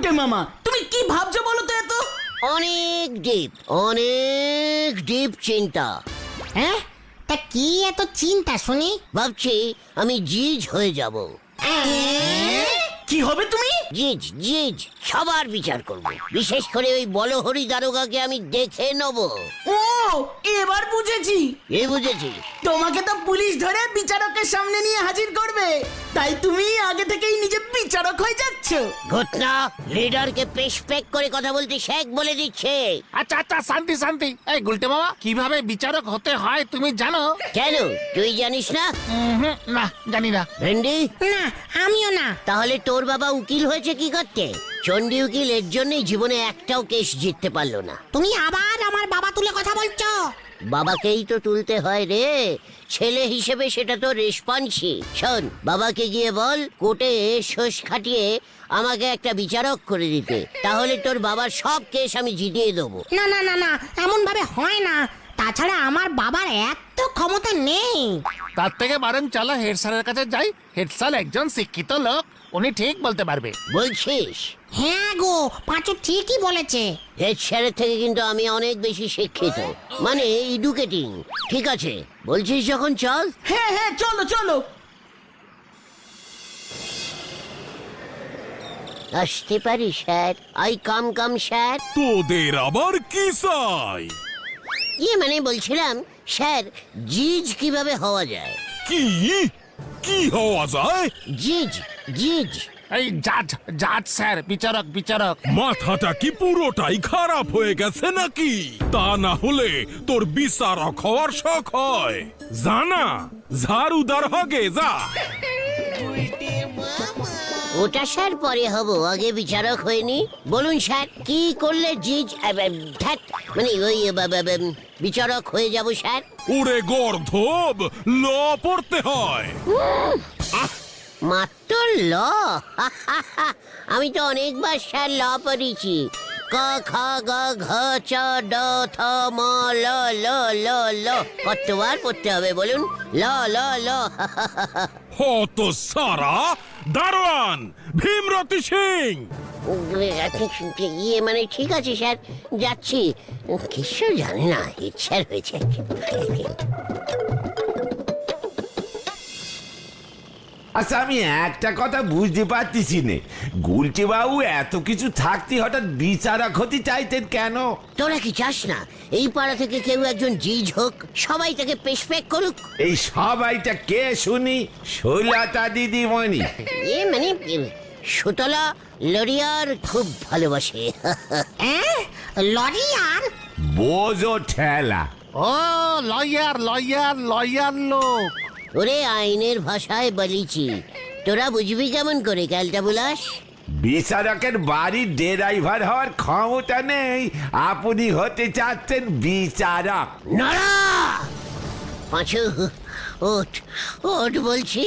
গুলটে মামা, তুমি কি ভাবছো বলো তো এত? অনেক ডিপ চিন্তা। হ্যাঁ, তা কি এত চিন্তা শুনি? ভাবছি আমি জিজ হয়ে যাব। কি হবে তুমি? জিজ সবার বিচার করব, বিশেষ করে ওই বলহরি দারোগাকে আমি দেখে নেব। ও, এবার বুঝেছি। বুঝেছি। তোমাকে তো পুলিশ ধরে বিচারকের সামনে নিয়ে হাজির করবে, তাই তুমি আগে থেকেই নিজে বিচারক হয়ে যাচ্ছ। ঘটনা লিডারকে পেশ করে কথা বলতে শেখ বলে দিচ্ছে। আচ্ছা আচ্ছা, শান্তি শান্তি। এই গুলটে মামা, কিভাবে বিচারক হতে হয় তুমি জানো? কেন, তুই জানিস না? না, জানি না। ভেন্ডি? না, আমিও না। তাহলে তোর বাবা উকিল হয়েছে কি করতে? চন্ডী উকিল এর জন্যই জীবনে একটাও কেস জিততে পারলো না। তুমি আবার আমার বাবা তুলে কথা বলছো? বাবাকেই তো তুলতে হয় রে, ছেলে হিসেবে সেটা তো রেসপন্সি। শোন, বাবাকে গিয়ে বল কোর্টে শোষ খাটিয়ে আমাকে একটা বিচারক করে দিতে, তাহলে তোর বাবার সব কেস আমি জিতিয়ে দেবো। না না না না, এমন ভাবে হয় না। তাছাড়া আমার বাবার এত ক্ষমতা নেই। তার থেকে বরং চলো হেড স্যারের কাছে যাই। হেড স্যার একজন শিক্ষিত লোক, উনি ঠিক বলতে পারবে। বলছিস? হ্যাঁ গো, পাঁচু ঠিকই বলেছে। হেড স্যারের থেকে কিন্তু আমি অনেক বেশি শিক্ষিত, মানে এডুকেটিং। ঠিক আছে, বলছিস যখন চল। হ্যাঁ হ্যাঁ, চলো চলো। আসতে পারি স্যার? I come sir. তোদের আবার কি চাই? মানে বলছিলাম স্যার, জিজ কিভাবে হওয়া যায়? কি কি হওয়া যায়? জিজ। এই জাজ জাজ স্যার, বিচারক বিচারক। মাথাটা কি পুরোটাই খারাপ হয়ে গেছে নাকি? তা না হলে তোর বিচারক হওয়ার শখ হয়? জানা, ঝাড়ুদার হগে যা। ওটা স্যার পরে হব, আগে বিচারক হয়নি। বলুন স্যার, কি করলে জিজ মানে ওই বিচারক হয়ে যাব স্যার? ওরে গর্ধব, ল পড়তে হয়। মাত্র ল? আমি তো অনেকবার স্যার ল পড়েছি। ক খ গ ঘ চ ড থ ম ল ল ল ল। কতবার পড়তে হবে বলুন? ল ল ল। হত সারা দারোয়ান ভীমরতি সিং। মানে ঠিক আছে স্যার, যাচ্ছি। কিছু জানি না, ইচ্ছা হয়েছে। আচ্ছা, আমি একটা কথা বুঝতে পারতেছি নে, গুলটে বাবু এত কিছু থাকতে হঠাৎ বিচারক হতে চাইতেন কেন? তোরা কি চাস না এই পাড়া থেকে কেউ একজন জিজ হোক, সবাই তাকে পেশপেক করুক? এই সবাইটা কে শুনি? শৈলতা দিদিমণি? মানে সুতলা লরিয়ার খুব ভালোবাসে। লরিয়ার? বোঝো ঠেলা। ও লয়ার লয়ার লয়ার লোক। ওরে আইনের ভাষায় বলিছি, তোরা বুঝবি কেমন করে ক্যালটা বুলাস? বিচারকের বাড়ির ড্রাইভার হওয়ার ক্ষমতা নেই, আপনি হতে চাচ্ছেন বিচারক? নড়া! পাঁচু, ওঠ ওঠ বলছি।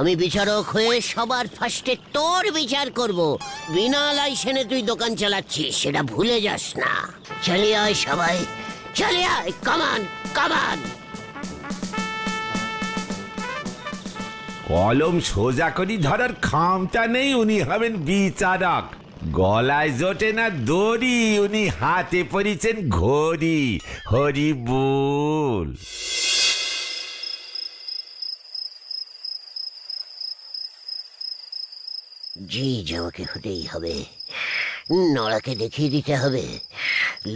আমি বিচারক হয়ে সবার ফার্স্টে তোর বিচার করব। বিনা লাইসেন্সে তুই দোকান চালাচ্ছিস, সেটা ভুলে যাস না। চলে আয় সবাই, চলে আয়, কামান কামান। কলম সোজা করি ধরার ক্ষমতা নেই, উনি হবেন বিচারক। গলায় জোটে না দড়ি, উনি হাতে পরিছেন ঘড়ি। হরি বল। জি, আমাকে হতেই হবে। নড়াকে দেখিয়ে দিতে হবে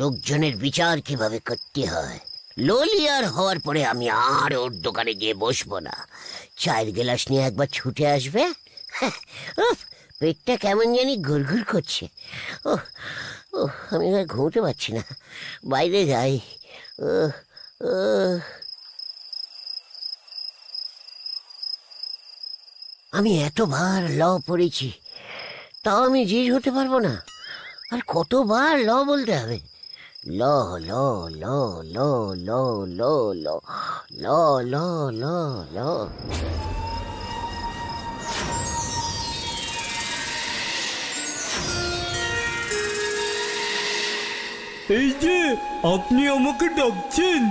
লোকজনের বিচার কিভাবে করতে হয়। ললিয়ার হওয়ার পরে আমি আর ওর দোকানে গিয়ে বসবো না। চায়ের গ্লাস নিয়ে একবার ছুটে আসবে। উফ, পেটটা কেমন জানি ঘুরঘুর করছে। আমি আর ঘুমোতে পারছি না, বাইরে যাই। আমি এতবার ল পড়েছি, তাও আমি জিজ হতে পারবো না। আর কতবার ল বলতে হবে? ল ল ল ল ল ল ল ল ল ল ল। এই যে, আপনি আমাকে ডাকছেন?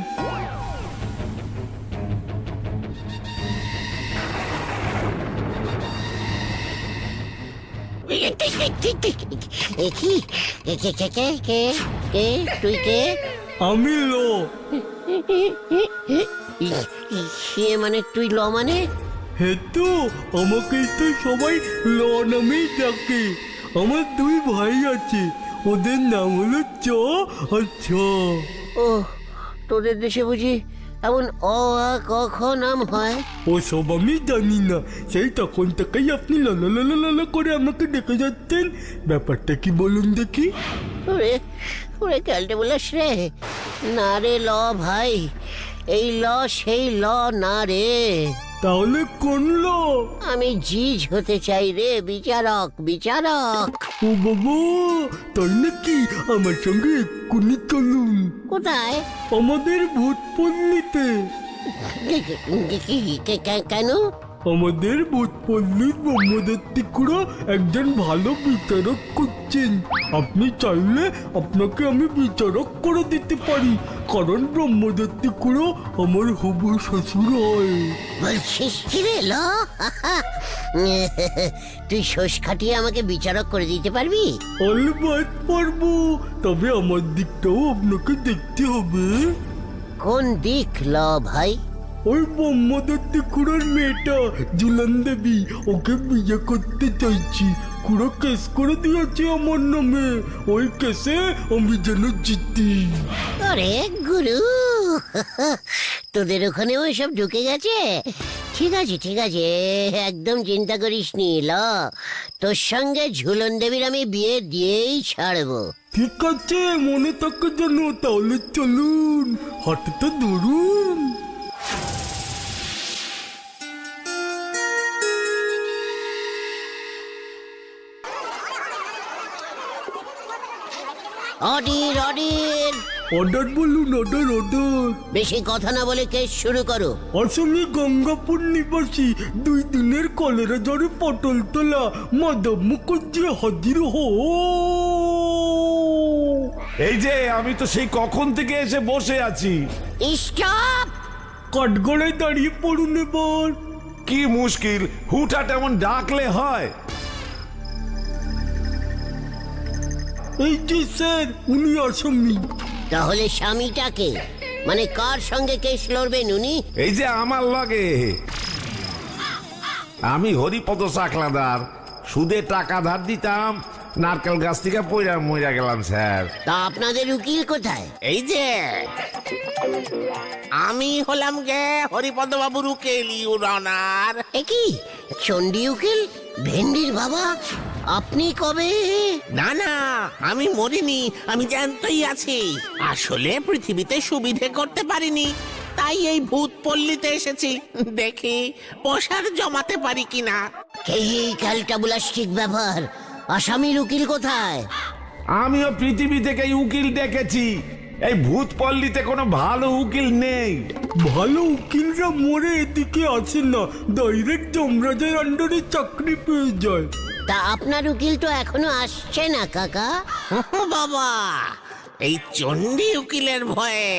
কি কে তুই কে? আমি ল সে মানে তুই ল মানে? হেতু আমাকে তো সবাই ল নামেই ডাকে। আমার দুই ভাই আছে, ওদের নাম হলো চ আর ছ। ও, তোদের দেশে বুঝি এমন অ আ ক খ নাম হয়? ও সব আমি জানি না, সেই তখন থেকেই আপনি লালা করে আমাকে ডেকে যাচ্ছেন। ব্যাপারটা কি বলুন দেখি? ওরে ওরে ক্যালটে বলিস রে। না রে ল ভাই, এই ল সেই ল না রে। তাহলে কোন ল? আমি জিজ হতে চাই রে, বিচারক বিচারক। ও বাবা, তাই নাকি? আমার সঙ্গে এক্ষুনি চলুন কোথায়? আমাদের ভূতপল্লীতে। কেন? আমাদের ভূতপল্লীর ব্রহ্মদত্তি খুড়ো একজন ভালো বিচারক করছেন। আপনি চাইলে আপনাকে আমি বিচারক করে দিতে পারি, কারণ ব্রহ্মদত্তি খুড়ো আমার হবু শ্বশুর হয়। বলছিস কি রে ল? তুই শোষ খাটিয়ে আমাকে বিচারক করে দিতে পারবি? অলবাত পারবো, তবে আমার দিকটাও আপনাকে দেখতে হবে। কোন দিক ল ভাই? ওই ব্রহ্মদত্তি খুড়োর মেয়েটা জুলান দেবী, ওকে বিয়ে করতে চাইছি। খুড়ো কেস করে দিয়েছে আমার নামে, ওই কেসে আমি যেন জিতি। আরে গুরু, তোদের ওখানেও এসব ঢুকে গেছে? ঠিক আছে ঠিক আছে, একদম চিন্তা করিস নি ল, তোর সঙ্গে ঝুলন দেবীর আমি বিয়ে দিয়েই ছাড়বো। ঠিক আছে, মনে থাকে যেন। তাহলে চলুন, হাতটা ধরুন। অডির অডির, অর্ডার বলুন, অর্ডার অর্ডার। বেশি কথা না বলে কেস শুরু করো। আসামি গঙ্গাপুর নিবাসী, 2 দিনের কলেরা জ্বরে পটল তোলা মাধব মুখর্জি হাজির হো। এই যে আমি তো সেই কখন থেকে এসে বসে আছি। স্টপ! কাঠগড়ায় দাঁড়িয়ে পড়ুন এবার। কি মুশকিল, হুটহাট এমন ডাকলে হয়? এই যে স্যার, উনি আসামি। তাহলে স্বামীটাকে, মানে কার সঙ্গে কেস লড়বেন উনি? এই যে আমার লগে, আমি হরিপদ সাকলাদার। সুদে টাকা ধার দিতাম, নারকেল গাছ থেকে পয়রা মইরা গেলাম স্যার। তা আপনাদের উকিল কোথায়? এই যে আমি হলাম গে হরিপদ বাবুর উকিল, ইউর অনার। এ কি চণ্ডী উকিল, ভেন্ডির বাবা? আপনি কবে? না না, আমি মরিনি, আমি জ্যান্তই আছি। আসলে পৃথিবীতে সুবিধে করতে পারিনি, তাই এই ভূত পল্লীতে এসেছি, দেখি পয়সার জমাতে পারি কিনা। এই ক্যালটাবুলাস্টিক ব্যাপার। আসামির উকিল কোথায়? আমিও পৃথিবী থেকে উকিল ডেকেছি, এই ভূত পল্লীতে কোনো ভালো উকিল নেই। ভালো উকিলরা মরে এদিকে আসে না, ডাইরেক্ট যমরাজের আন্ডারে চাকরি পেয়ে যায়। তা আপনার উকিল তো এখনো আসছে না কাকা। বাবা, এই চণ্ডী উকিলের ভয়ে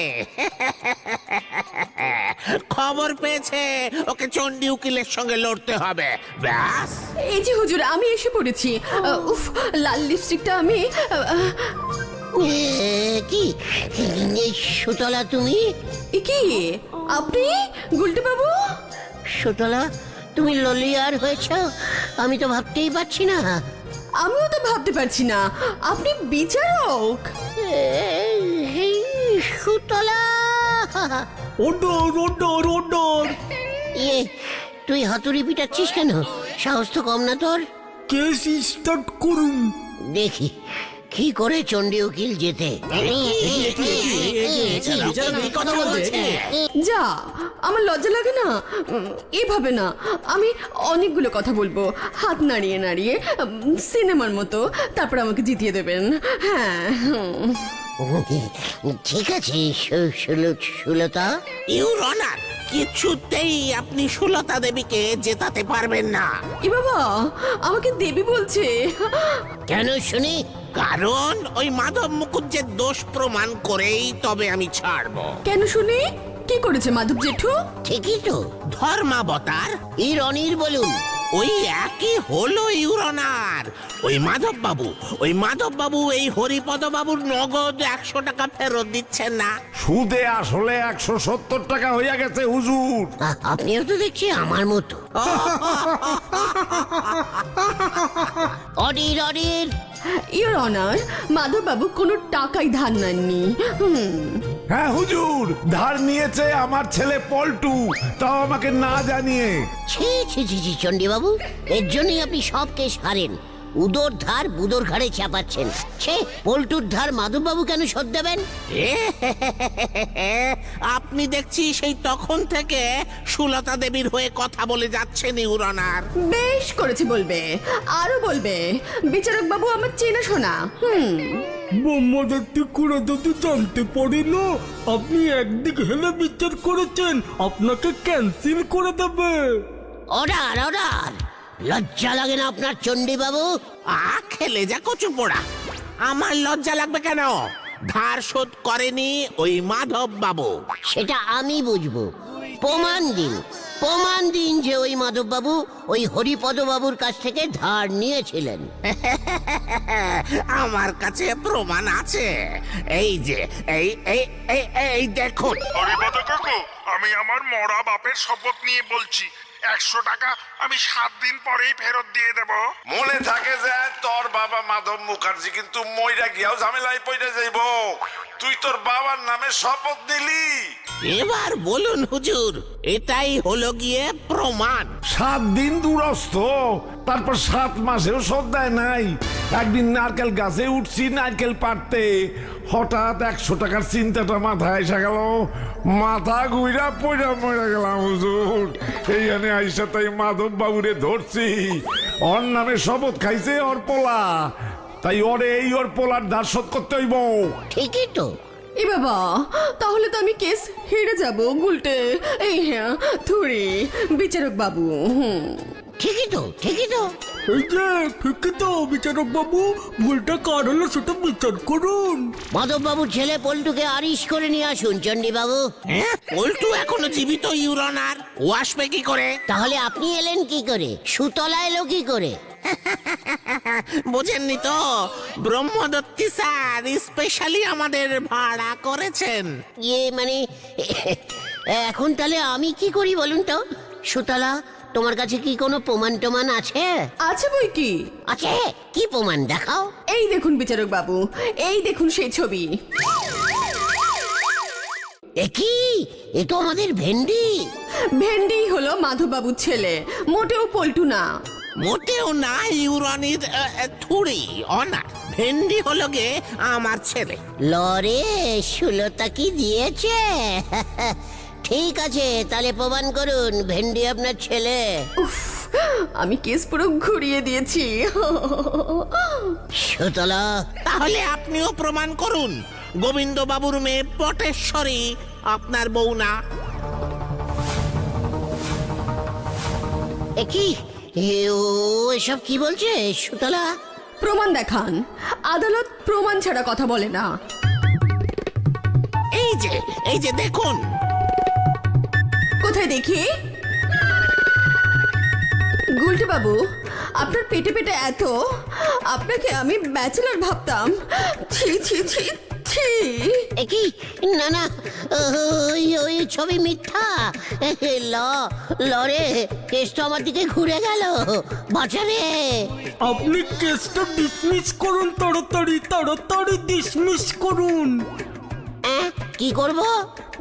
খবর পেয়েছে ওকে চণ্ডী উকিলের সঙ্গে লড়তে হবে, ব্যাস। এই যে হুজুর, আমি এসে পড়েছি। উফ, লাল লিপস্টিকটা আমি কি এই সুতলা তুমি? এ কি আপনি গুলটে বাবু? সুতলা, তুমি ললিয়ার হয়েছ? আমি তো ভাবতেই পারছি না। আমিও তো ভাবতে পারছি না, আপনি বিচারক? এই সুতলা, অর্ডার অর্ডার অর্ডার। ইয়ে, তুই হাতুড়ি পিটাচ্ছিস কেন? সাহস তো কম না তোর? কেস স্টার্ট করুন। দেখি কি করে চণ্ডী উকিল যেতে। কথা বলছে। যা, আমার লজ্জা লাগে না? এভাবে না, আমি অনেকগুলো কথা বলবো, হাত নাড়িয়ে নাড়িয়ে, সিনেমার মতো, তারপর আমাকে জিতিয়ে দেবেন। হ্যাঁ, ঠিক আছে সুলতা। ইউর অনার, কিছুতেই আপনি সুলতা দেবীকে জেতাতে পারবেন না। এ বাবা, আমাকে দেবী বলছে। কেন শুনি? কারণ ওই মাধব মুকুজ্জের দোষ প্রমাণ করেই তবে আমি ছাড়বো। কেন শুনি? কি করেছে মাধব জেঠু? ঠিকই তো। ধর্মাবতার। রনির বলুন। ওই একই হলো ইউরনার। ওই মাধব বাবু এই হরিপদ বাবুর নগদ 100 টাকা ফেরত দিচ্ছেন না। সুদে আসলে 170 টাকা হইয়া গেছে হুজুর। আপনিও তো দেখছি আমার মতো। অডির অডির। ইওর অনার, মাধববাবু কোনো টাকাই ধার নেননি। হ্যাঁ হুজুর, ধার নিয়েছে আমার ছেলে পল্টু, তাও আমাকে না জানিয়ে। ছি ছি ছি ছি চণ্ডীবাবু, এর জন্যই আপনি সব কেস হারেন। উদর ধার বুদোর ঘাড়ে চাপাচ্ছেন। ছে, পল্টুর ধার মাধববাবু কেন শোধ দেবেন? আপনি দেখছি সেই তখন থেকে সুলতা দেবীর হয়ে কথা বলে যাচ্ছেন ইউরনার। বেশ করেছে বলবে, আরো বলবে। বিচারক বাবু আমার চেনাশোনা। ব্রহ্মদত্তি কুড়া যদি জানতে পারে না আপনি একদিক হেলে বিচার করেছেন, আপনাকে ক্যান্সেল করে দেবে। Order order. লজ্জা লাগে না আপনার চণ্ডীবাবু? খেলে যা কচু পোড়া। আমার লজ্জা লাগবে কেন? ধার শোধ করেনি ওই মাধব বাবু। সেটা আমি বুঝবো। প্রমাণ দিন, প্রমাণ দিন যে ওই মাধববাবু ওই হরিপদ বাবুর কাছ থেকে ধার নিয়েছিলেন। আমার কাছে প্রমাণ আছে। এই যে এই এই এই এই দেখুন। হরিপদ কাকু, আমি আমার মরা বাপের শপথ নিয়ে বলছি, 100 টাকা আমি 7 দিন পরেই ফেরত দিয়ে দেব। মনে থাকে যে তোর বাবা মাধব মুখার্জি কিন্তু মইরা গিয়াও ঝামেলায় পড়ে যাইব। তুই তোর বাবার নামে শপথ নিলি। এবার বলুন হুজুর, এটাই হলো গিয়ে প্রমাণ। 7 দিন দূরস্থ, তারপর 7 মাসেও শোধ দেয় নাই। একদিন নারকেল গাছে উঠছি নারকেল পাড়তে, হঠাৎ 100 টাকার চিন্তাটা মাথায় এসে গেল। মাথা ঘুইরা পয়রা মরে গেলাম হুজুর। এইখানে আইসা তাই মাধব বাবুরে ধরছি। ওর নামে শপথ খাইছে ওর পোলা, তাই ওরে এই ওর পোলার ধার শোধ করতে হইব। ঠিকই তো। এ বাবা, তাহলে তো আমি কেস হেরে যাব গুলটে। এই হ্যাঁ থুড়ি বিচারক বাবু। ঠিকই তো, ঠিকই তো। এই যে ঠিকই তো বিচারক বাবু, ভুলটা কার হলো সেটা বিচার করুন। মাধববাবুর ছেলে পল্টুকে আরিশ করে নিয়ে আসুন চণ্ডীবাবু। পল্টু এখনো জীবিত ইউরনার, ও আসবে কি করে? তাহলে আপনি এলেন কি করে? সুতলা এলো কি করে? বোঝেননি তো, ব্রহ্মদত্তি স্যার স্পেশালি আমাদের ভাড়া করেছেন। ইয়ে মানে এখন তাহলে আমি কি করি বলুন তো? সুতলা, তোমার কাছে কি কোনো প্রমাণ টমান আছে? আছে বই কি? আছে? কি প্রমাণ দেখাও। এই দেখুন বিচারক বাবু, এই দেখুন সেই ছবি। এ কি? এ তো আমাদের ভেন্ডি। ভেন্ডি হলো মাধববাবুর ছেলে, মোটেও পল্টু না। মোটেও না ইউরনির থুড়ি অনা। ভেন্ডি হলো গে আমার ছেলে। লরে সুলতা কি দিয়েছে? ঠিক আছে, তাহলে প্রমাণ করুন ভেন্ডি আপনার ছেলে। উফ, আমি কেস পুরো ঘুরিয়ে দিয়েছি। সুতলা, তাহলে আপনিও প্রমাণ করুন গোবিন্দ বাবুর মেয়ে পটেশ্বরী আপনার বউ না। এ কি? ও এসব কি বলছে সুতলা? প্রমাণ দেখান। আদালত প্রমাণ ছাড়া কথা বলে না। এই যে দেখুন। কোথায় দেখি? গুলটে বাবু, আপনার পেটে পেটে এত, আপনাকে আমি ব্যাচেলর ভাবতাম। ছি ছি ছি ছি। এ কি? না না, ওই ছবি মিথ্যা। লরে কেস তো আমার দিকে ঘুরে গেল। বাঁচারে। আপনি কেসটা ডিসমিস করুন, তাড়াতাড়ি তাড়াতাড়ি ডিসমিস করুন। কি করব?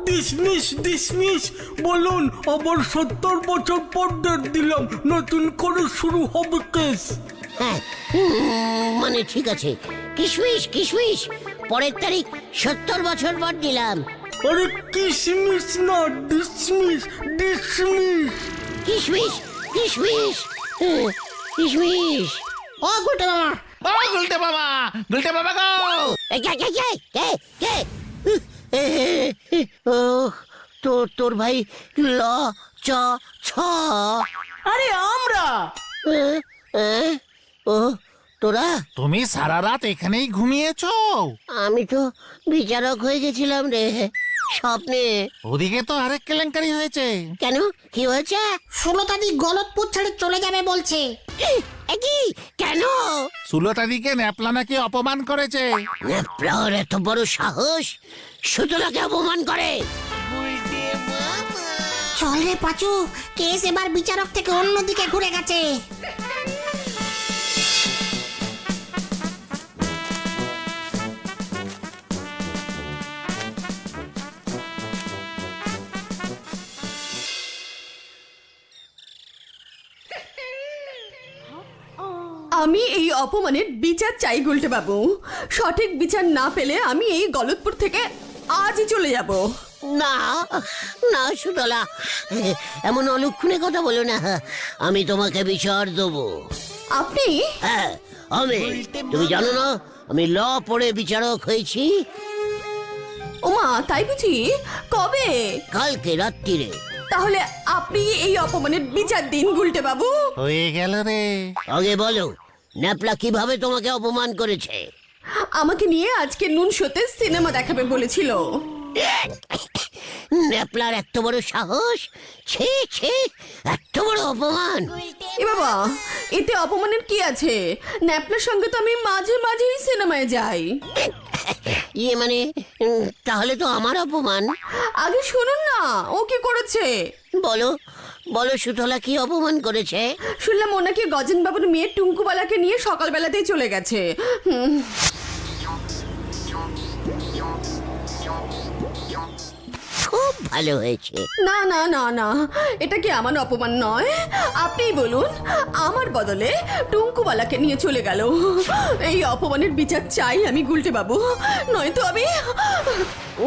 ডিসমিস ডিসমিস বলুন। আবার 70 বছর পর ডেট দিলাম, নতুন করে শুরু হবে কেস। হ্যাঁ, মানে ঠিক আছে। কিশমিশ কিশমিশ, পরের তারিখ 70 বছর পর দিলাম। আরে কিসমিস না, ডিসমিস ডিসমিস। কিশমিশ কিশমিশ কিশমিশ। ও গুলটে মামা, গুলটে বাবা গো। এই কে কে কে কে কে? ও তোর ভাই ল চ ছ। আরে আমরা। ও তোরা? তুমি সারা রাত এখানেই ঘুমিয়েছো? আমি তো বিচারক হয়ে গেছিলাম রে। স্বপ্নে। ওদিকে তো আরেক কেলেঙ্কারি হয়েছে। কেন, কি হয়েছে? সুলতাদি গলতপুর ছেড়ে চলে যাবে বলছে। কি? কেন? সুলতাদিকে ন্যাপলা নাকি অপমান করেছে। নেপলার এত বড় সাহস সুতলাকে অপমান করে? চল রে পাচু, কেস এবার বিচারক থেকে অন্যদিকে ঘুরে গেছে। আমি এই অপমানের বিচার চাই গুলটে বাবু। সঠিক বিচার না পেলে আমি এই গলতপুর থেকে আজই চলে যাব। না না সুতলা, এমন অলক্ষণে কথা বলো না। আমি তোমাকে বিচার দেবো। আপনি? হ্যাঁ আমি। তুমি জানো না আমি ল পড়ে বিচারক হয়েছি? ওমা, তাই বুঝি? কবে? কালকে রাত্রিরে। তাহলে আপনি এই অপমানের বিচার দিন গুলটে বাবু। হয়ে গেল রে। আগে বলো, ন্যাপলা কিভাবে তোমাকে অপমান করেছে? আমাকে নিয়ে আজকে নুন শোতে সিনেমা দেখাবে বলেছিল। ন্যাপলার এত বড় সাহস! ছি ছি, এত বড় অপমান! এ বাবা, এতে অপমানের কি আছে? ন্যাপলার সঙ্গে তো আমি মাঝে মাঝেই সিনেমায় যাই। ইয়ে মানে, তাহলে তো আমার অপমান। আগে শুনুন না, ও কি করেছে। বলো বলো সুতলা কি অপমান করেছে? শুনলাম ও নাকি গজেন বাবুর মেয়ে টুঙ্কুবালাকে নিয়ে সকালবেলাতেই চলে গেছে। খুব ভালো হয়েছে। না না না না, এটা কি আমার অপমান নয়? আপনিই বলুন, আমার বদলে টুঙ্কুবালাকে নিয়ে চলে গেল। এই অপমানের বিচার চাই আমি গুলটে বাবু, নয়তো আমি।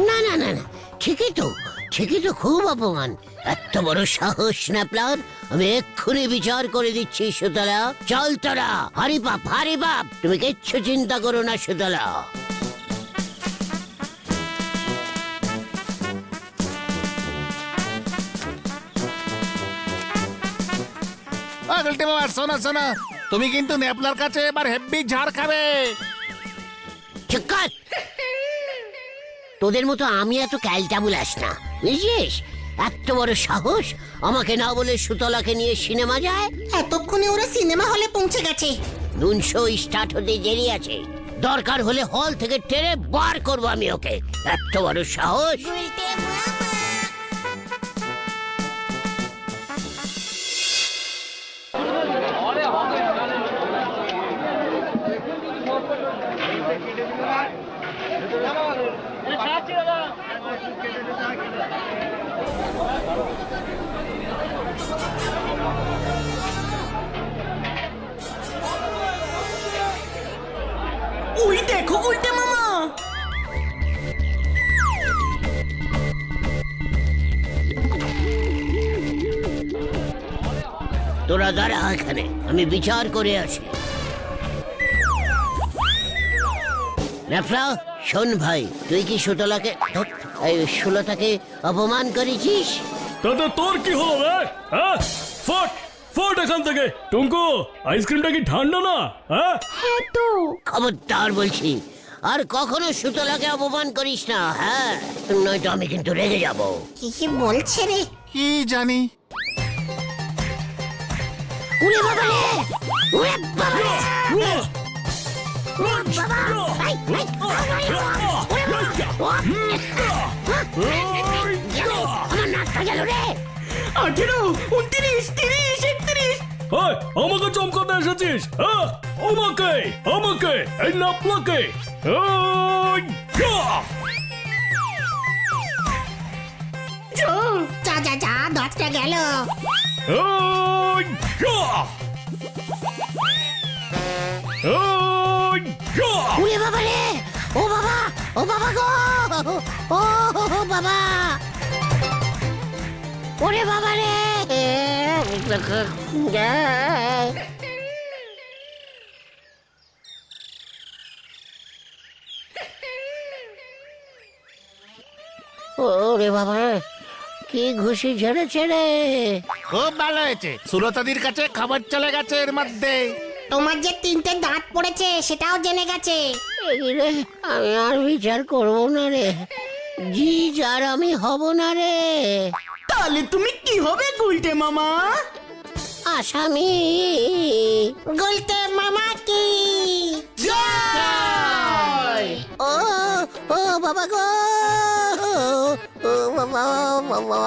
না না না না, ঠিকই তো, ঠিকই তো, খুব অপমান। এত বড় সাহস ন্যাপলার! আমি এক্ষুনি বিচার করে দিচ্ছি সুতলা। চল তোরা, হারি বাপ হারি বাপ, তুমি কিচ্ছু চিন্তা করো না সুতলা। গুলটে বাবা, শোনো শোনো, তুমি কিন্তু ন্যাপলার কাছে এবার হেব্বি ঝাড় খাবে। চুপ কর! তোদের মতো আমি এত ক্যালটা বুলাস না, বুঝছিস? এত বড় সাহস আমাকে না বলে সুতলাকে নিয়ে সিনেমা যায়? এতক্ষণে ওরা সিনেমা হলে পৌঁছে গেছে। নুন শো স্টার্ট হতে দেরি আছে। দরকার হলে হল থেকে টেনে বার করবো আমি ওকে। এত বড় সাহস! ওই দেখো উল্টে মামা। তোরা দাঁড়া এখানে, আমি বিচার করে আসি। ন্যাপলা, শোন ভাই, তুই কি সুতলাকে সুলতাকে অপমান করেছিস? তাতে তোর কি হলো রে? হ্যাঁ, ফট ফট এখান থেকে। টুঙ্কু, আইসক্রিমটা কি ঠান্ডা না? হ্যাঁ হ্যাঁ তো। খবরদার বলছি, আর কখনো সুতলাকে অপমান করিস না। হ্যাঁ, নয়তো আমি কিন্তু রেগে যাব। কি বলছে রে? কি জানি। উড়ে বাবা রে! উড়ে বাবা রে! আমার নাকটা গেল রে! 18, 29, 30, 31। এই, আমাকে চমকাতে এসেছিস? হ্যাঁ, আমাকে আমাকে এই নাপলাকে। এই, যা! যা যা যা, দশটা গেল। এই, যা! এই, যা! উড়ে বাবা রে! ও বাবা! ও বাবা গো! ও বাবা! ওরে বাবা রে! ওরে বাবা, কি ঘুষি ঝেড়েছে রে! খুব ভালো হয়েছে, সুলতাদির কাছে খবর চলে গেছে এর মধ্যে। তোমার যে 3টে দাঁত পড়েছে সেটাও জেনে গেছে। এই রে, আমি আর বিচার করবো না রে। জিজ আর আমি হব না রে, তাহলে তুমি কি হবে গুলটে মামা? আসামি। গুলতে মামা কি ও ও বাবা গো, ও বাবা বাবা।